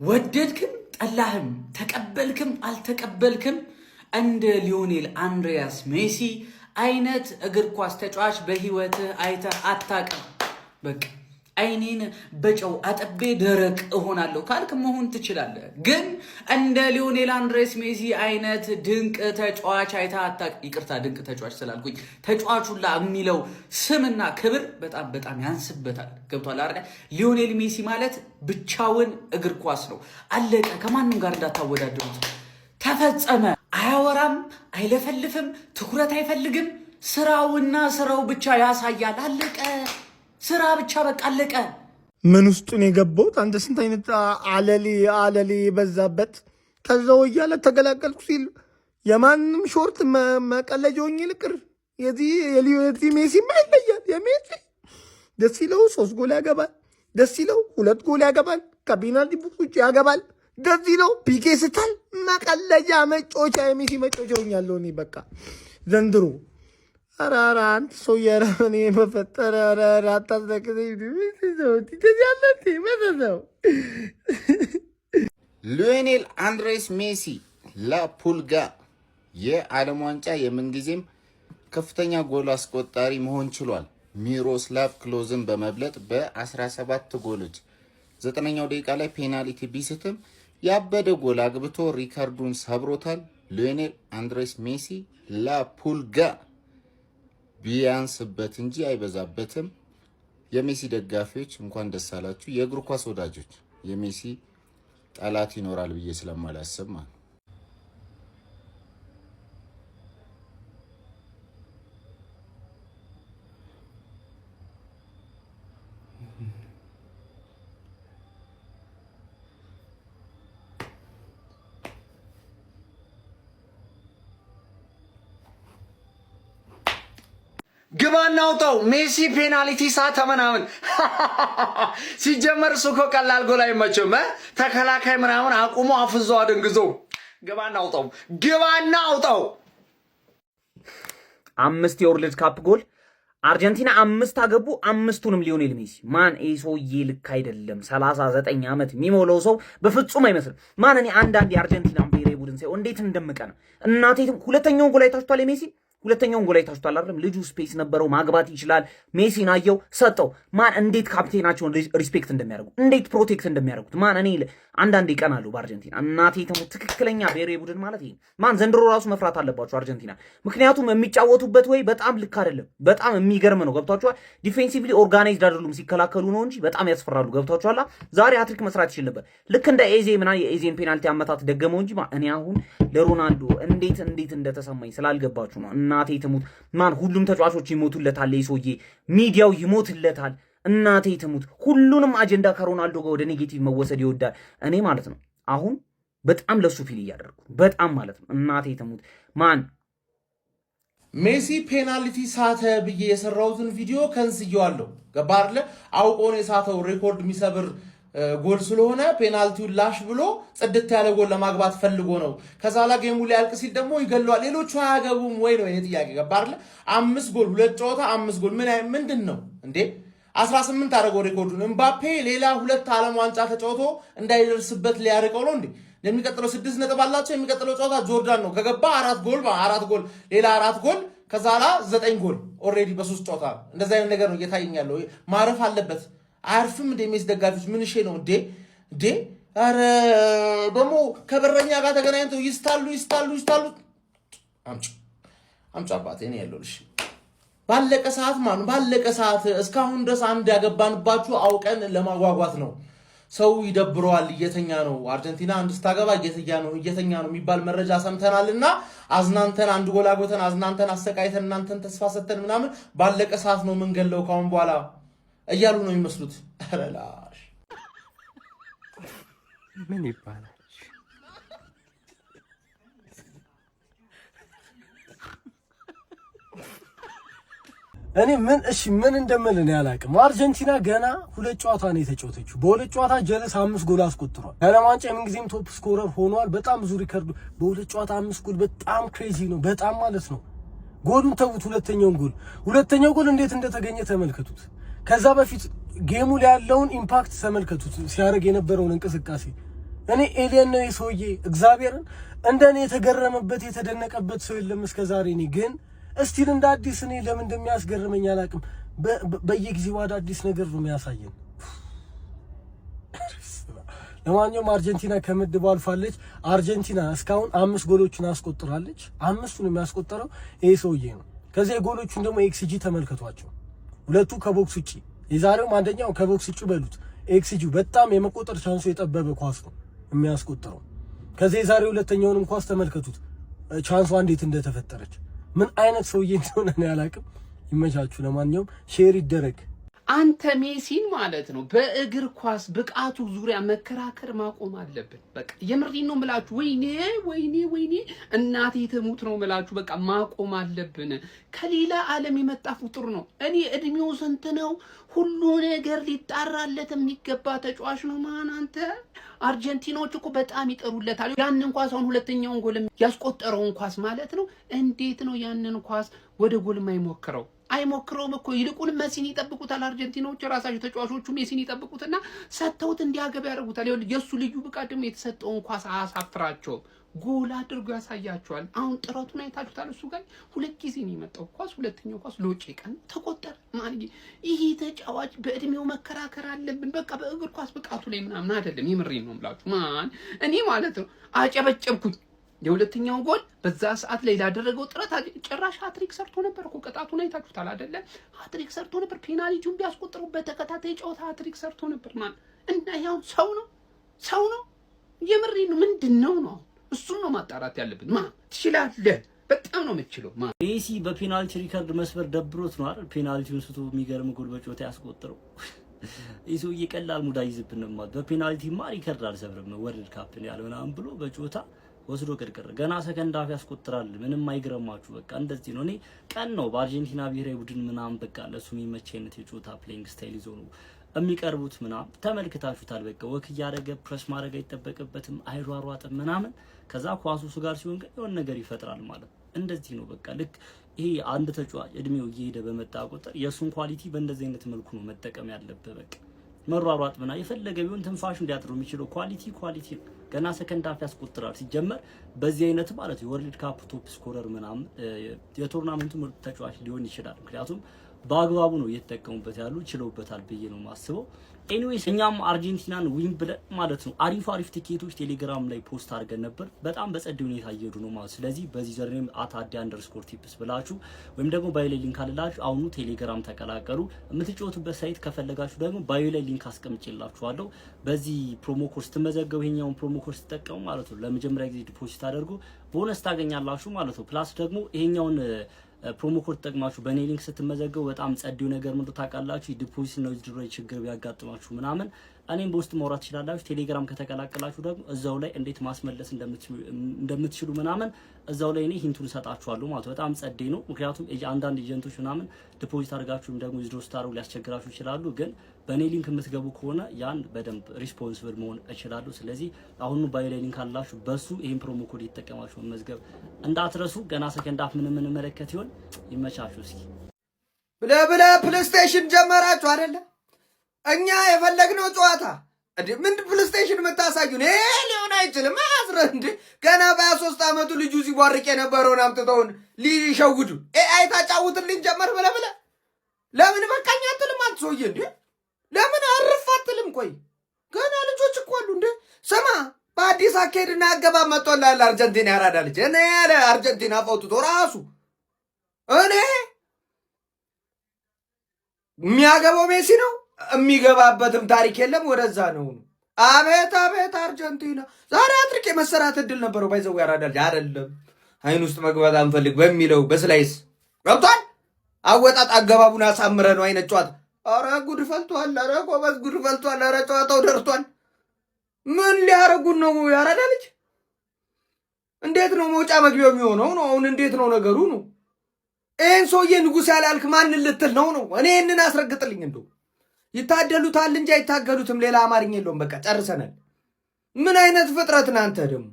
ወደድክም ጠላህም ተቀበልክም አልተቀበልክም እንደ ሊዮኔል አንድሪያስ ሜሲ አይነት እግር ኳስ ተጫዋች በህይወትህ አይተህ አታውቅም። በቃ አይኔን በጨው አጥቤ ደረቅ እሆናለሁ ካልክ መሆን ትችላለህ። ግን እንደ ሊዮኔል አንድሪያስ ሜሲ አይነት ድንቅ ተጫዋች አይተህ አታውቅም። ይቅርታ ድንቅ ተጫዋች ስላልኩኝ ተጫዋቹላ የሚለው ስምና ክብር በጣም ያንስበታል። ገብቷል አይደል? ሊዮኔል ሜሲ ማለት ብቻውን እግር ኳስ ነው። አለቀ። ከማንም ጋር እንዳታወዳደሩት። ተፈጸመ። አያወራም፣ አይለፈልፍም፣ ትኩረት አይፈልግም። ስራውና ስራው ብቻ ያሳያል። አለቀ። ስራ ብቻ በቃ አለቀ። ምን ውስጥ ነው የገባሁት? አንተ ስንት አይነት አለሌ በዛበት ከዛው እያለ ተገላገልኩ ሲል የማንም ሾርት መቀለጃውኝ ልቅር የዚህ ሜሲ ይለያል። የሜሲ ደስ ይለው 3 ጎል ያገባል፣ ደስ ይለው 2 ጎል ያገባል፣ ከፔናልቲ ውጭ ያገባል፣ ደስ ይለው ፒኬ ስታል መቀለጃ መጮቻ የሜሲ መጮቻ ሆኛለሁ እኔ በቃ ዘንድሮ። አራራ አንተ ሰው ያረመኔ መፈጠረ አራራ አታዘከኝ ሊዮኔል አንድሬስ ሜሲ ላፑልጋ የዓለም ዋንጫ የምንጊዜም ከፍተኛ ጎል አስቆጣሪ መሆን ችሏል። ሚሮስላቭ ክሎዝን በመብለጥ በ17 ጎሎች 9ኛው ደቂቃ ላይ ፔናልቲ ቢስትም ያበደ ጎል አግብቶ ሪካርዱን ሰብሮታል። ሊዮኔል አንድሬስ ሜሲ ላፑልጋ ቢያንስበት እንጂ አይበዛበትም። የሜሲ ደጋፊዎች እንኳን ደስ አላችሁ። የእግር ኳስ ወዳጆች የሜሲ ጠላት ይኖራል ብዬ ስለማላስብ ማለት ግባና አውጣው። ሜሲ ፔናልቲ ሳተ ምናምን ሲጀመር ሱኮ ቀላል ጎል አይመችም። ተከላካይ ምናምን አቁሞ አፍዞ አደንግዞ ግባና አውጣው፣ ግባና አውጣው። 5 የወርልድ ካፕ ጎል አርጀንቲና 5 አገቡ፣ 5ቱንም ሊዮኔል ሜሲ። ማን ሰውዬ ልክ አይደለም። 39 ዓመት የሚሞላው ሰው በፍጹም አይመስልም። ማን እኔ አንዳንድ የአርጀንቲና ብሔራዊ ቡድን ሳይሆን እንዴት እንደምቀና እናቴ። ሁለተኛውን ጎል አይታችኋል የሜሲ ሁለተኛውን ጎል አይታችኋል አይደል? ልጁ ስፔስ ነበረው፣ ማግባት ይችላል። ሜሲን አየው፣ ሰጠው። ማን እንዴት ካፕቴናቸውን ሪስፔክት እንደሚያደርጉ እንዴት ፕሮቴክት እንደሚያደርጉት ማን እኔ አንዳንዴ ይቀናሉ በአርጀንቲና። እናቴ ተሙ ትክክለኛ ብሔራዊ ቡድን ማለት ይሄ። ማን ዘንድሮ ራሱ መፍራት አለባቸው አርጀንቲና፣ ምክንያቱም የሚጫወቱበት ወይ በጣም ልክ አይደለም። በጣም የሚገርም ነው። ገብቷችኋል? ዲፌንሲቭሊ ኦርጋናይዝድ አይደሉም፣ ሲከላከሉ ነው እንጂ በጣም ያስፈራሉ። ገብቷችኋል? ዛሬ ሃትሪክ መስራት ይችል ነበር። ልክ እንደ ኤዜ ምና የኤዜን ፔናልቲ አመታት ደገመው እንጂ እኔ አሁን ለሮናልዶ እንዴት እንደተሰማኝ ስላልገባችሁ ነው። እናቴ ትሙት። ማን ሁሉም ተጫዋቾች ይሞቱለታል፣ ለይሶዬ ሚዲያው ይሞትለታል። እናቴ ትሙት። ሁሉንም አጀንዳ ከሮናልዶ ጋር ወደ ኔጌቲቭ መወሰድ ይወዳል። እኔ ማለት ነው አሁን በጣም ለሱ ፊል እያደረኩ በጣም ማለት ነው። እናቴ ትሙት። ማን ሜሲ ፔናልቲ ሳተ ብዬ የሰራሁትን ቪዲዮ ከንስየዋለሁ። ገባርለ አውቆ ነው የሳተው። ሬኮርድ የሚሰብር ጎል ስለሆነ ፔናልቲውን ላሽ ብሎ ጽድት ያለ ጎል ለማግባት ፈልጎ ነው። ከዛ ላይ ጌሙ ሊያልቅ ሲል ደግሞ ይገለዋል። ሌሎቹ አያገቡም ወይ ነው የኔ ጥያቄ። ገባርለ 5 ጎል 2 ጨዋታ 5 ጎል ምንድን ነው እንዴ? 18 አደረገው ሬኮርዱን። እምባፔ ሌላ 2 ዓለም ዋንጫ ተጫውቶ እንዳይደርስበት ሊያርቀው ነው እንዴ? የሚቀጥለው 6 ነጥብ አላቸው። የሚቀጥለው ጨዋታ ጆርዳን ነው። ከገባ 4 ጎል ሌላ 4 ጎል ከዛ ላይ 9 ጎል ኦልሬዲ በ3 ጨዋታ። እንደዛ አይነት ነገር ነው እየታየኝ ያለው። ማረፍ አለበት። አያርፍም እንደ ሜሲ ደጋፊዎች ምን እሺ ነው እንዴ? አረ ደግሞ ከበረኛ ጋር ተገናኝተው ይስታሉ። አምጪ አባቴ እኔ ያለሁልሽ ባለቀ ሰዓት እስካሁን ድረስ አንድ ያገባንባችሁ አውቀን ለማጓጓት ነው። ሰው ይደብረዋል፣ እየተኛ ነው። አርጀንቲና አንድ ስታገባ እየተኛ ነው የሚባል መረጃ ሰምተናልና አዝናንተን አንድ ጎል አግብተን አዝናንተን አሰቃይተን እናንተን ተስፋ ሰተን ምናምን ባለቀ ሰዓት ነው የምንገለው ካሁን በኋላ እያሉ ነው የሚመስሉት። አረላሽ ምን ይባላል? እኔ ምን እንደምል ነው ያላቅም። አርጀንቲና ገና 2 ጨዋታ ነው የተጫወተችው። በ2 ጨዋታ ጀለስ 5 ጎል አስቆጥሯል። የዓለም ዋንጫ የምንጊዜም ቶፕ ስኮረር ሆኗል። በጣም ብዙ ሪከርዱ። በ2 ጨዋታ 5 ጎል በጣም ክሬዚ ነው። በጣም ማለት ነው። ጎሉን ተውት። ሁለተኛው ጎል እንዴት እንደተገኘ ተመልከቱት። ከዛ በፊት ጌሙ ላይ ያለውን ኢምፓክት ተመልከቱት። ሲያደርግ የነበረውን እንቅስቃሴ እኔ ኤሊየን ነው የሰውዬ እግዚአብሔርን እንደኔ የተገረመበት የተደነቀበት ሰው የለም እስከዛሬ። እኔ ግን እስቲል እንደ አዲስ እኔ ለምን እንደሚያስገርመኝ አላውቅም። በየጊዜው አዳዲስ ነገር ነው የሚያሳየን። ለማንኛውም አርጀንቲና ከምድቡ አልፋለች። አርጀንቲና እስካሁን 5 ጎሎችን አስቆጥራለች። 5ቱን የሚያስቆጠረው ይሄ ሰውዬ ነው። ከዚህ የጎሎቹን ደግሞ ኤክስጂ ተመልከቷቸው። ሁለቱ ከቦክስ ውጪ፣ የዛሬውም አንደኛው ከቦክስ ውጪ በሉት። ኤክስጂ በጣም የመቆጠር ቻንሱ የጠበበ ኳስ ነው የሚያስቆጥረው። ከዚህ የዛሬው ሁለተኛውንም ኳስ ተመልከቱት፣ ቻንሷ እንዴት እንደተፈጠረች። ምን አይነት ሰውዬ እንደሆነ ነው ያላቅም። ይመቻችሁ። ለማንኛውም ሼር ይደረግ። አንተ ሜሲን ማለት ነው በእግር ኳስ ብቃቱ ዙሪያ መከራከር ማቆም አለብን። በቃ የምሬን ነው ምላችሁ። ወይኔ እናቴ ትሙት ነው ምላችሁ። በቃ ማቆም አለብን። ከሌላ ዓለም የመጣ ፍጡር ነው። እኔ እድሜው ስንት ነው ሁሉ ነገር ሊጣራለት የሚገባ ተጫዋች ነው። ማን አንተ አርጀንቲናዎች እኮ በጣም ይጠሩለታል። ያንን ኳስ አሁን ሁለተኛውን ጎል ያስቆጠረውን ኳስ ማለት ነው። እንዴት ነው ያንን ኳስ ወደ ጎል የማይሞክረው? አይሞክረውም እኮ ይልቁንም ሜሲን ይጠብቁታል። አርጀንቲናዎች ራሳቸው ተጫዋቾቹ ሜሲን ይጠብቁትና ሰጥተውት እንዲያገባ ያደርጉታል። የሱ ልዩ ብቃት ደግሞ የተሰጠውን ኳስ አያሳፍራቸውም፣ ጎል አድርጎ ያሳያቸዋል። አሁን ጥረቱን አይታችሁታል። እሱ ጋር 2 ጊዜ ነው የመጣው ኳስ፣ ሁለተኛው ኳስ ሎጬ ቀን ተቆጠረ። ማለት ይሄ ተጫዋች በእድሜው መከራከር አለብን። በቃ በእግር ኳስ ብቃቱ ላይ ምናምን አይደለም። የምሬን ነው የምላችሁ። እኔ ማለት ነው አጨበጨብኩኝ። የሁለተኛው ጎል በዛ ሰዓት ላይ ላደረገው ጥረት ጭራሽ ሃትሪክ ሰርቶ ነበር እኮ። ቅጣቱን አይታችሁታል አይደለ? ሃትሪክ ሰርቶ ነበር። ፔናልቲውን ቢያስቆጥሩ በተከታታይ ጨዋታ ሃትሪክ ሰርቶ ነበር። እና ያው ሰው ነው። የምሬን ነው። ምንድነው ነው እሱን ነው ማጣራት ያለብን። ትችላለህ፣ በጣም ነው የምትችለው። ሜሲ በፔናልቲ ሪከርድ መስበር ደብሮት ነው አይደል? ፔናልቲውን ስቶ የሚገርም ጎል በጨዋታ ያስቆጥረው። ይሱ ይቀላል ሙዳ ይዝብን ማለት በፔናልቲማ ሪከርድ አልሰብርም ወርልድ ካፕ ያለው ምናምን ብሎ በጨዋታ ወስዶ ቅርቅር ገና ሰከንድ አፍ ያስቆጥራል። ምንም አይግረማችሁ። በቃ እንደዚህ ነው። እኔ ቀን ነው በአርጀንቲና ብሔራዊ ቡድን ምናምን በቃ ለሱ የሚመች አይነት የጨዋታ ፕሌይንግ ስታይል ይዞ ነው የሚቀርቡት ምናምን ተመልክታችሁታል። በቃ ወክ እያደረገ ፕሬስ ማድረግ አይጠበቅበትም፣ አይሯሯጥም ምናምን። ከዛ ኳሱ እሱ ጋር ሲሆን ግን የሆነ ነገር ይፈጥራል ማለት እንደዚህ ነው። በቃ ልክ ይሄ አንድ ተጫዋች እድሜው እየሄደ በመጣ ቁጥር የሱን ኳሊቲ በእንደዚህ አይነት መልኩ ነው መጠቀም ያለበት። በቃ መሯሯጥ ምናምን የፈለገ ቢሆን ትንፋሹ እንዲያጥሩ የሚችለው ኳሊቲ ነው። ገና ሰከንድ አፍ ያስቆጥራል። ሲጀመር በዚህ አይነት ማለት የወርልድ ካፕ ቶፕ ስኮረር ምናምን የቶርናመንቱ ምርጥ ተጫዋች ሊሆን ይችላል። ምክንያቱም በአግባቡ ነው እየተጠቀሙበት ያሉ ችለውበታል ብዬ ነው ማስበው። ኤኒዌይስ እኛም አርጀንቲናን ዊን ብለን ማለት ነው አሪፍ ቲኬቶች ቴሌግራም ላይ ፖስት አድርገን ነበር። በጣም በጸድ ሁኔታ እየሄዱ ነው ማለት። ስለዚህ በዚህ ዘርኔም @adi_tips ብላችሁ ወይም ደግሞ ባዮ ላይ ሊንክ አለላችሁ አሁኑ ቴሌግራም ተቀላቀሉ። የምትጫወቱበት ሳይት ከፈለጋችሁ ደግሞ ባዮ ላይ ሊንክ አስቀምጬላችኋለሁ። በዚህ ፕሮሞ ኮርስ ትመዘገቡ። ይሄኛውን ፕሮሞ ኮርስ ተጠቀሙ ማለት ነው። ለመጀመሪያ ጊዜ ዲፖዚት አድርጉ ቦነስ ታገኛላችሁ ማለት ነው። ፕላስ ደግሞ ይሄኛውን ፕሮሞ ኮድ ተጠቅማችሁ በኔ ሊንክ ስትመዘገቡ በጣም ጸዴው ነገር ምን ታውቃላችሁ፣ ዲፖዚት ነው ድሮ ችግር ቢያጋጥማችሁ ምናምን እኔም በውስጥ ማውራት ትችላላችሁ። ቴሌግራም ከተቀላቀላችሁ ደግሞ እዛው ላይ እንዴት ማስመለስ እንደምትችሉ ምናምን እዛው ላይ እኔ ሂንቱን ሰጣችኋለሁ ማለት በጣም ጸዴ ነው። ምክንያቱም አንዳንድ ኤጀንቶች ምናምን ዲፖዚት አድርጋችሁም ደግሞ ዊዝድሮ ስታደርጉ ሊያስቸግራችሁ ይችላሉ። ግን በኔ ሊንክ የምትገቡ ከሆነ ያን በደንብ ሪስፖንሲብል መሆን እችላለሁ። ስለዚህ አሁኑ ባዮ ላይ ሊንክ አላችሁ፣ በሱ ይሄን ፕሮሞ ኮድ ይተቀማችሁ መመዝገብ እንዳትረሱ። ገና ሰከንድ አፍ ምን መለከት ይሆን? ይመቻችሁ። እስኪ ብለ ፕሌይስቴሽን ጀመራችሁ አይደለ? እኛ የፈለግነው ጨዋታ እንዴ ምን ፕሌይስቴሽን የምታሳዩን? ይሄ ሊሆን አይችልም። አስረ እንዴ ገና በ23 ዓመቱ ልጁ ሲቧርቅ የነበረውን አምጥተውን ሊሸውዱ ኤአይ ታጫውትልኝ ጀመር ብለ ለምን በቃኝ አትልም? አንተ ሰውዬ እንዴ ለምን አርፍ አትልም? ቆይ ገና ልጆች እኮ አሉ እንዴ። ስማ በአዲስ አካሄድና አገባብ መጥቶላል አርጀንቲና ያራዳ ልጅ እኔ ያለ አርጀንቲና ፈውጥቶ ራሱ እኔ የሚያገባው ሜሲ ነው የሚገባበትም ታሪክ የለም። ወደዛ ነው። አቤት አርጀንቲና ዛሬ አትሪክ የመሰራት እድል ነበረው። ባይዘው ያራዳል አይደለም አይን ውስጥ መግባት አንፈልግ በሚለው በስላይስ ገብቷል። አወጣጥ አገባቡን አሳምረ ነው አይነት ጨዋታ። ኧረ ጉድ ፈልቷል። ኧረ ጎበዝ ጉድ ፈልቷል። ኧረ ጨዋታው ደርቷል። ምን ሊያረጉን ነው? ያራዳ ልጅ እንዴት ነው መውጫ መግቢያው የሚሆነው ነው? አሁን እንዴት ነው ነገሩ ነው? ይህን ሰውዬ ንጉሥ ያላልክ ማን ልትል ነው? እኔ ይህንን አስረግጥልኝ። እንደው ይታደሉታል እንጂ አይታገሉትም። ሌላ አማርኛ የለውም። በቃ ጨርሰናል። ምን አይነት ፍጥረት ናንተ ደግሞ